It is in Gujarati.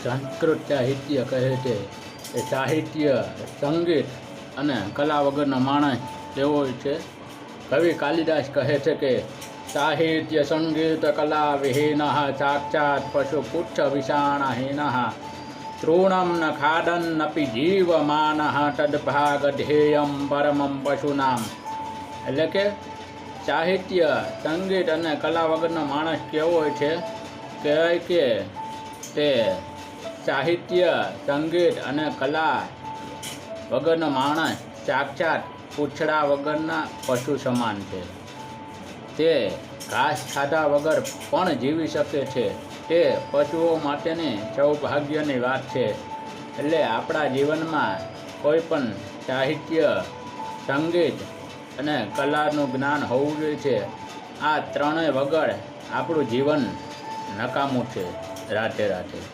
સંસ્કૃત સાહિત્ય કહે છે એ સાહિત્ય, સંગીત અને કલા વગરનો માણસ કેવો હોય છે. કવિ કાલિદાસ કહે છે કે સાહિત્ય સંગીત કલા વિહીન સાક્ષાત પશુ પુચ્છ વિષાણહીન તૃણમ ન ખાદન્નપી જીવમાન તદભાગ ધ્યેયમ પરમમ પશુનામ. એટલે કે સાહિત્ય, સંગીત અને કલા વગરનો માણસ કેવો હોય છે. કહેવાય કે તે સાહિત્ય, સંગીત અને કલા વગરનો માણસ સાક્ષાત પૂંછડા વગરના પશુ સમાન છે. તે ઘાસ ખાધા વગર પણ જીવી શકે છે. તે પશુઓ માટેની સૌભાગ્યની વાત છે. એટલે આપણા જીવનમાં કોઈ પણ સાહિત્ય, સંગીત અને કલાનું જ્ઞાન હોવું જોઈએ છે. આ ત્રણેય વગર આપણું જીવન નકામું છે. રાધે રાધે.